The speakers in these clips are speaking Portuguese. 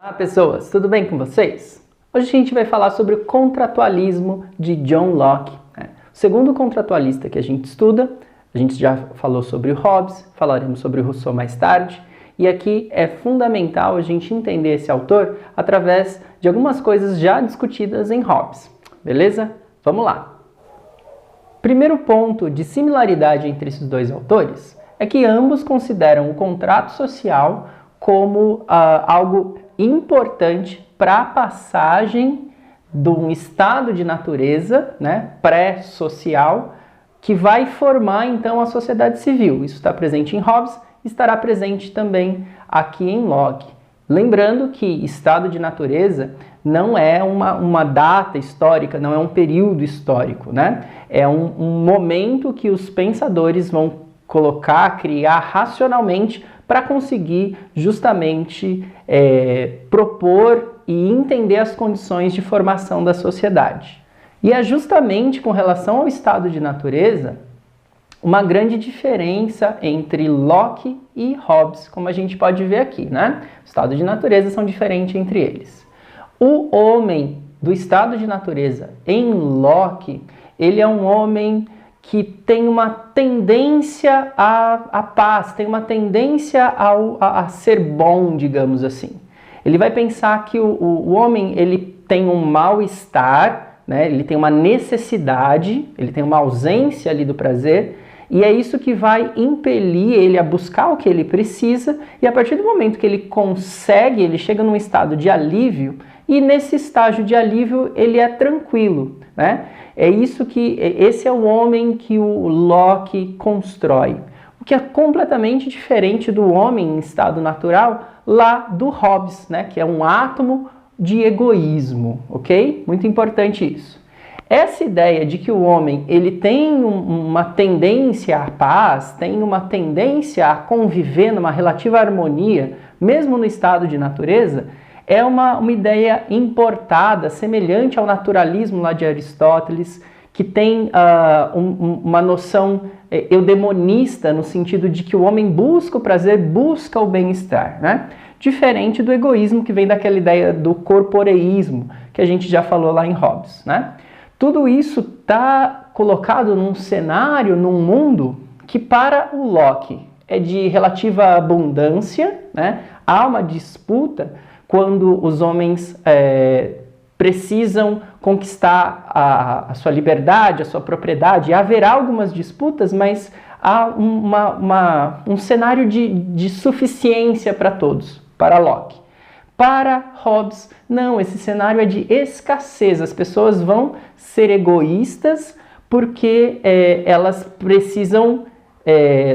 Olá pessoas, tudo bem com vocês? Hoje a gente vai falar sobre o contratualismo de John Locke. O segundo contratualista que a gente estuda, a gente já falou sobre o Hobbes, falaremos sobre o Rousseau mais tarde, e aqui é fundamental a gente entender esse autor através de algumas coisas já discutidas em Hobbes, beleza? Vamos lá! Primeiro ponto de similaridade entre esses dois autores é que ambos consideram o contrato social como algo importante para a passagem de um estado de natureza, pré-social, que vai formar então a sociedade civil. Isso está presente em Hobbes, estará presente também aqui em Locke. Lembrando que estado de natureza não é uma data histórica, não é um período histórico, É um momento que os pensadores vão colocar, criar racionalmente para conseguir justamente propor e entender as condições de formação da sociedade. E é justamente com relação ao estado de natureza uma grande diferença entre Locke e Hobbes, como a gente pode ver aqui, O estado de natureza são diferentes entre eles. O homem do estado de natureza em Locke, ele é um homem que tem uma tendência à paz, tem uma tendência a ser bom, digamos assim. Ele vai pensar que o homem ele tem um mal-estar, ele tem uma necessidade, ele tem uma ausência ali do prazer, e é isso que vai impelir ele a buscar o que ele precisa, e a partir do momento que ele consegue, ele chega num estado de alívio, e nesse estágio de alívio ele é tranquilo, Esse é o homem que o Locke constrói, o que é completamente diferente do homem em estado natural lá do Hobbes, que é um átomo de egoísmo, ok? Muito importante isso. Essa ideia de que o homem ele tem uma tendência à paz, tem uma tendência a conviver numa relativa harmonia, mesmo no estado de natureza, é uma ideia importada, semelhante ao naturalismo lá de Aristóteles, que tem uma noção eudemonista, no sentido de que o homem busca o prazer, busca o bem-estar, Diferente do egoísmo que vem daquela ideia do corporeísmo, que a gente já falou lá em Hobbes, Tudo isso está colocado num cenário, num mundo, que para o Locke é de relativa abundância, Há uma disputa quando os homens precisam conquistar a sua liberdade, a sua propriedade. Haverá algumas disputas, mas há um cenário de suficiência para todos, para Locke. Para Hobbes, não, esse cenário é de escassez. As pessoas vão ser egoístas porque elas precisam,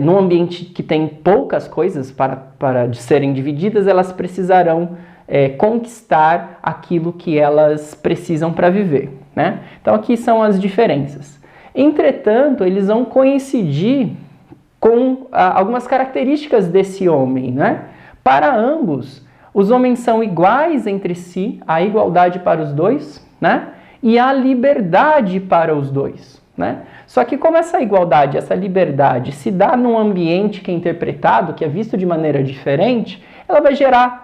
num ambiente que tem poucas coisas para serem divididas, elas precisarão conquistar aquilo que elas precisam para viver, Então aqui são as diferenças. Entretanto, eles vão coincidir com algumas características desse homem, Para ambos, os homens são iguais entre si, há igualdade para os dois, E há liberdade para os dois, Só que como essa igualdade, essa liberdade se dá num ambiente que é interpretado, que é visto de maneira diferente, ela vai gerar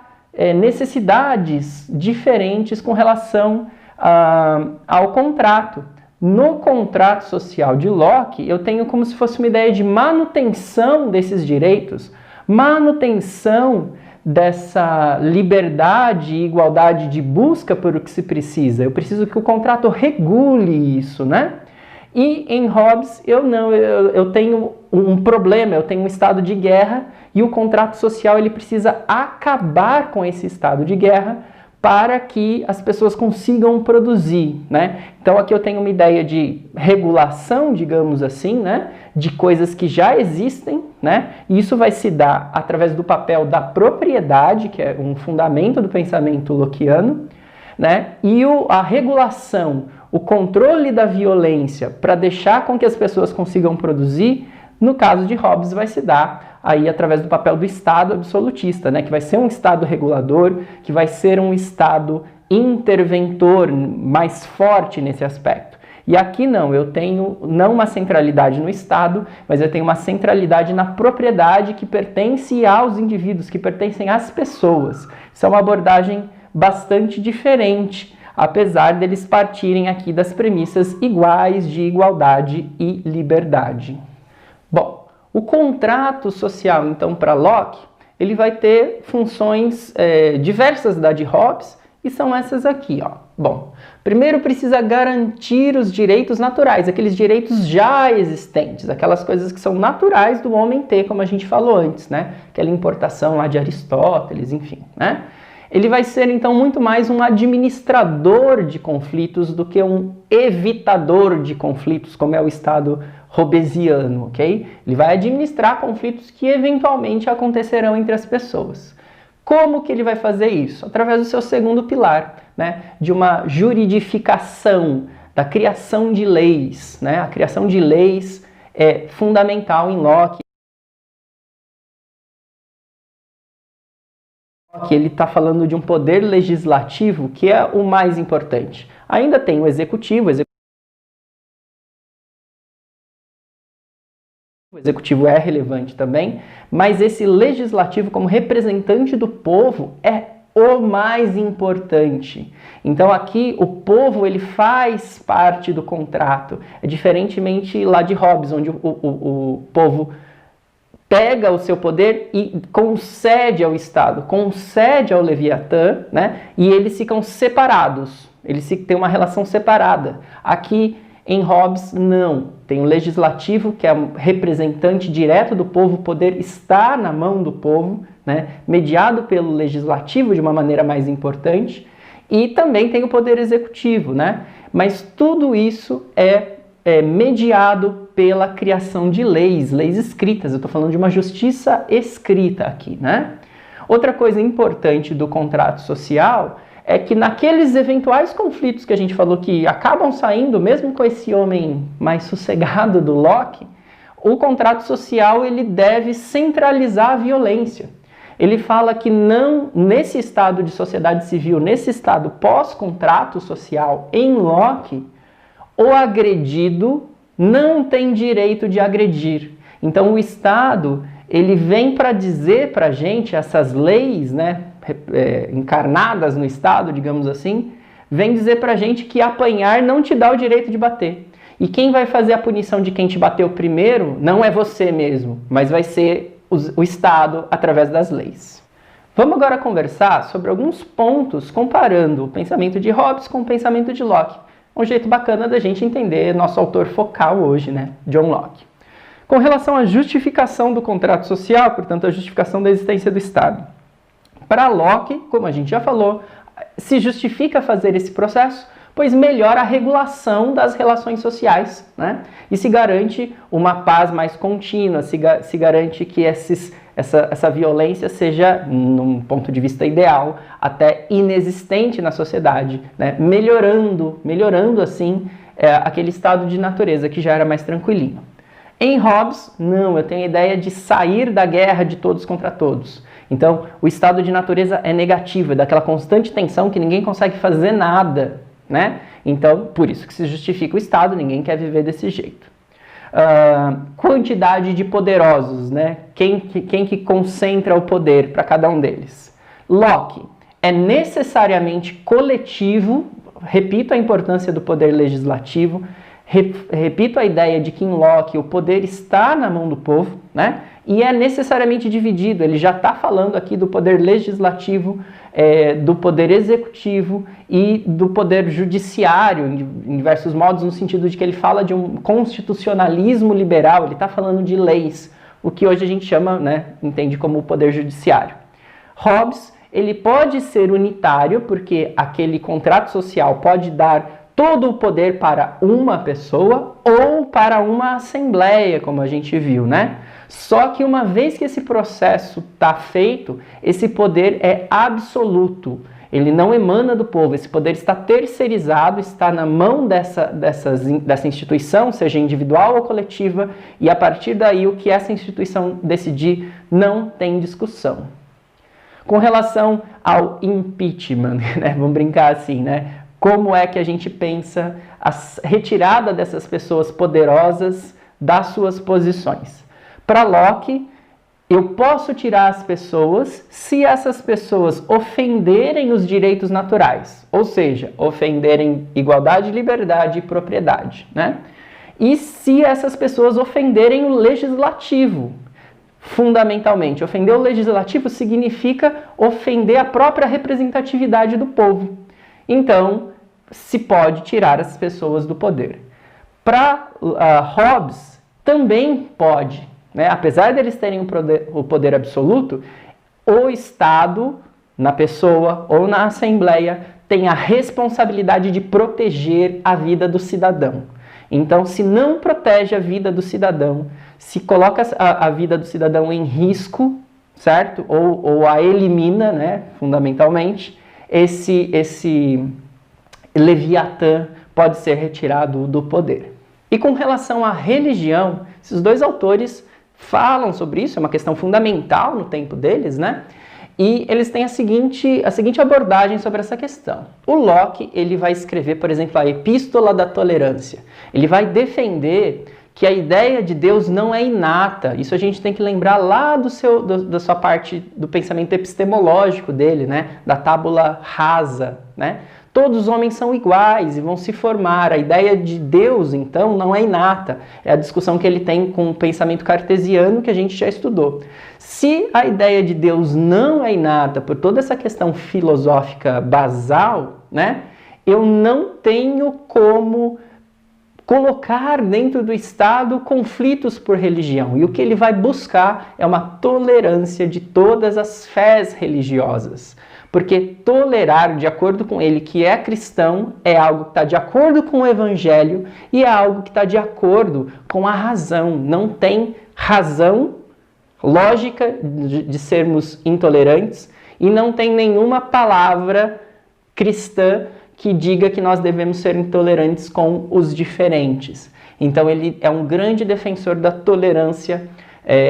necessidades diferentes com relação ao contrato. No contrato social de Locke, eu tenho como se fosse uma ideia de manutenção desses direitos, manutenção dessa liberdade e igualdade de busca por o que se precisa. Eu preciso que o contrato regule isso, E em Hobbes, eu tenho um problema, eu tenho um estado de guerra e o contrato social ele precisa acabar com esse estado de guerra para que as pessoas consigam produzir, Então aqui eu tenho uma ideia de regulação, digamos assim, de coisas que já existem, E isso vai se dar através do papel da propriedade, que é um fundamento do pensamento lockeano, E a regulação, o controle da violência para deixar com que as pessoas consigam produzir, no caso de Hobbes, vai se dar aí através do papel do Estado absolutista, que vai ser um Estado regulador, que vai ser um Estado interventor mais forte nesse aspecto. E aqui não, eu tenho não uma centralidade no Estado, mas eu tenho uma centralidade na propriedade que pertence aos indivíduos, que pertencem às pessoas. Isso é uma abordagem bastante diferente, apesar deles partirem aqui das premissas iguais de igualdade e liberdade. Bom, o contrato social, então, para Locke, ele vai ter funções diversas da de Hobbes, e são essas aqui, ó. Bom, primeiro precisa garantir os direitos naturais, aqueles direitos já existentes, aquelas coisas que são naturais do homem ter, como a gente falou antes, né? Aquela importação lá de Aristóteles, enfim, né? Ele vai ser, então, muito mais um administrador de conflitos do que um evitador de conflitos, como é o Estado hobbesiano, ok? Ele vai administrar conflitos que eventualmente acontecerão entre as pessoas. Como que ele vai fazer isso? Através do seu segundo pilar, né? De uma juridificação, da criação de leis, né? A criação de leis é fundamental em Locke. Que ele está falando de um poder legislativo que é o mais importante. Ainda tem o executivo, o executivo é relevante também, mas esse legislativo como representante do povo é o mais importante. Então aqui o povo ele faz parte do contrato, diferentemente lá de Hobbes, onde o povo pega o seu poder e concede ao Estado, concede ao Leviatã, né? E eles ficam separados, eles têm uma relação separada. Aqui em Hobbes, não. Tem o legislativo, que é o representante direto do povo, o poder está na mão do povo, né? Mediado pelo legislativo de uma maneira mais importante, e também tem o poder executivo, né? Mas tudo isso é mediado pela criação de leis escritas. Eu estou falando de uma justiça escrita aqui, né? Outra coisa importante do contrato social é que naqueles eventuais conflitos que a gente falou que acabam saindo, mesmo com esse homem mais sossegado do Locke, o contrato social ele deve centralizar a violência. Ele fala que não, nesse estado de sociedade civil, nesse estado pós-contrato social, em Locke, o agredido não tem direito de agredir. Então o Estado ele vem para dizer para a gente, essas leis, né, encarnadas no Estado, digamos assim, vem dizer para a gente que apanhar não te dá o direito de bater. E quem vai fazer a punição de quem te bateu primeiro não é você mesmo, mas vai ser o Estado através das leis. Vamos agora conversar sobre alguns pontos comparando o pensamento de Hobbes com o pensamento de Locke. Um jeito bacana da gente entender nosso autor focal hoje, né, John Locke. Com relação à justificação do contrato social, portanto, a justificação da existência do Estado. Para Locke, como a gente já falou, se justifica fazer esse processo, pois melhora a regulação das relações sociais, né? E se garante uma paz mais contínua, se garante que essa violência seja, num ponto de vista ideal, até inexistente na sociedade, né? Melhorando assim aquele estado de natureza que já era mais tranquilinho. Em Hobbes, não, eu tenho a ideia de sair da guerra de todos contra todos. Então, o estado de natureza é negativo, é daquela constante tensão que ninguém consegue fazer nada, né? Então, por isso que se justifica o Estado, ninguém quer viver desse jeito. Quantidade de poderosos, né? Quem que concentra o poder para cada um deles? Locke é necessariamente coletivo, repito a importância do poder legislativo, repito a ideia de que em Locke o poder está na mão do povo, né? E é necessariamente dividido. Ele já está falando aqui do poder legislativo, do poder executivo e do poder judiciário, em diversos modos, no sentido de que ele fala de um constitucionalismo liberal, ele está falando de leis, o que hoje a gente chama, né, entende como o poder judiciário. Hobbes, ele pode ser unitário, porque aquele contrato social pode dar todo o poder para uma pessoa ou para uma assembleia, como a gente viu, né? Só que uma vez que esse processo está feito, esse poder é absoluto. Ele não emana do povo, esse poder está terceirizado, está na mão dessa instituição, seja individual ou coletiva, e a partir daí o que essa instituição decidir não tem discussão. Com relação ao impeachment, né? Vamos brincar assim, né? como é que a gente pensa a retirada dessas pessoas poderosas das suas posições. Para Locke, eu posso tirar as pessoas se essas pessoas ofenderem os direitos naturais, ou seja, ofenderem igualdade, liberdade e propriedade, né? E se essas pessoas ofenderem o legislativo, fundamentalmente. Ofender o legislativo significa ofender a própria representatividade do povo. Então, se pode tirar as pessoas do poder. Para Hobbes, também pode, né? Apesar deles terem o poder absoluto, o Estado, na pessoa ou na Assembleia, tem a responsabilidade de proteger a vida do cidadão. Então, se não protege a vida do cidadão, se coloca a vida do cidadão em risco, certo? Ou a elimina, né? Fundamentalmente, esse Leviatã pode ser retirado do poder. E com relação à religião, esses dois autores falam sobre isso, é uma questão fundamental no tempo deles, né? E eles têm a seguinte abordagem sobre essa questão. O Locke, ele vai escrever, por exemplo, a Epístola da Tolerância. Ele vai defender que a ideia de Deus não é inata. Isso a gente tem que lembrar lá da sua parte do pensamento epistemológico dele, né? Da tábula rasa, né? Todos os homens são iguais e vão se formar. A ideia de Deus, então, não é inata. É a discussão que ele tem com o pensamento cartesiano que a gente já estudou. Se a ideia de Deus não é inata por toda essa questão filosófica basal, né, eu não tenho como colocar dentro do Estado conflitos por religião. E o que ele vai buscar é uma tolerância de todas as fés religiosas. Porque tolerar, de acordo com ele, que é cristão, é algo que está de acordo com o Evangelho e é algo que está de acordo com a razão. Não tem razão lógica de sermos intolerantes e não tem nenhuma palavra cristã que diga que nós devemos ser intolerantes com os diferentes. Então ele é um grande defensor da tolerância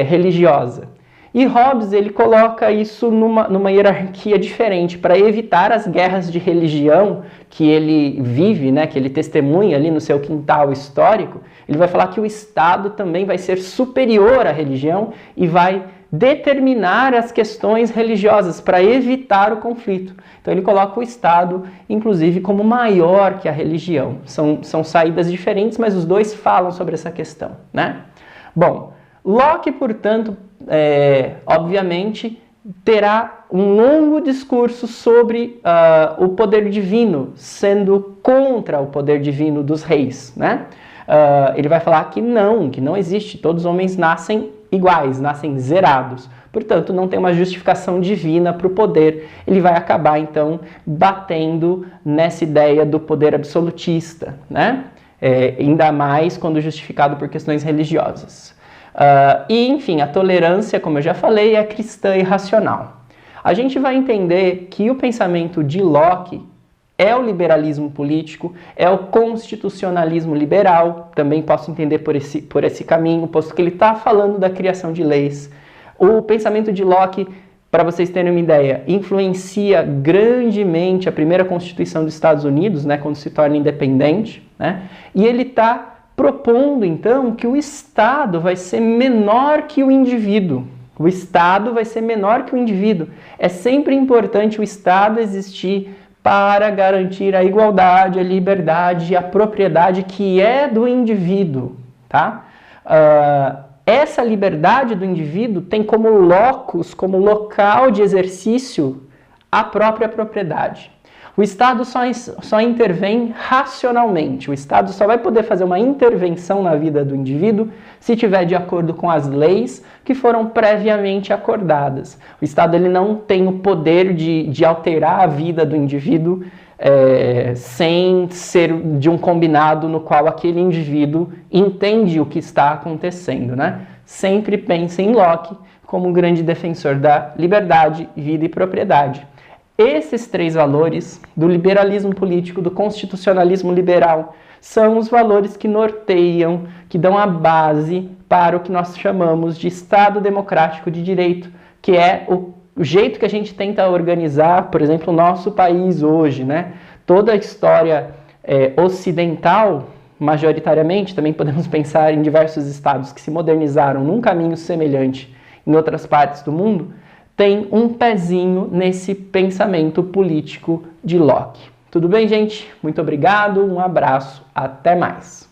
religiosa. E Hobbes, ele coloca isso numa hierarquia diferente, para evitar as guerras de religião que ele vive, né, que ele testemunha ali no seu quintal histórico. Ele vai falar que o Estado também vai ser superior à religião e vai determinar as questões religiosas para evitar o conflito. Então ele coloca o Estado, inclusive, como maior que a religião. São saídas diferentes, mas os dois falam sobre essa questão, né? Bom, Locke, portanto, obviamente, terá um longo discurso sobre o poder divino, sendo contra o poder divino dos reis, né? Ele vai falar que não existe, todos os homens nascem iguais, nascem zerados. Portanto, não tem uma justificação divina para o poder. Ele vai acabar, então, batendo nessa ideia do poder absolutista, né? Ainda mais quando justificado por questões religiosas. E, enfim, a tolerância, como eu já falei, é cristã e racional. A gente vai entender que o pensamento de Locke é o liberalismo político, é o constitucionalismo liberal, também posso entender por esse caminho, posto que ele está falando da criação de leis. O pensamento de Locke, para vocês terem uma ideia, influencia grandemente a primeira Constituição dos Estados Unidos, né, quando se torna independente, né, e ele está propondo, então, que o Estado vai ser menor que o indivíduo. O Estado vai ser menor que o indivíduo. É sempre importante o Estado existir para garantir a igualdade, a liberdade e a propriedade que é do indivíduo, tá? Essa liberdade do indivíduo tem como locus, como local de exercício, a própria propriedade. O Estado só intervém racionalmente. O Estado só vai poder fazer uma intervenção na vida do indivíduo se estiver de acordo com as leis que foram previamente acordadas. O Estado ele não tem o poder de alterar a vida do indivíduo sem ser de um combinado no qual aquele indivíduo entende o que está acontecendo, né? Sempre pense em Locke como um grande defensor da liberdade, vida e propriedade. Esses três valores, do liberalismo político, do constitucionalismo liberal, são os valores que norteiam, que dão a base para o que nós chamamos de Estado democrático de direito, que é o jeito que a gente tenta organizar, por exemplo, o nosso país hoje, né? toda a história ocidental, majoritariamente, também podemos pensar em diversos estados que se modernizaram num caminho semelhante em outras partes do mundo, tem um pezinho nesse pensamento político de Locke. Tudo bem, gente? Muito obrigado, um abraço, até mais!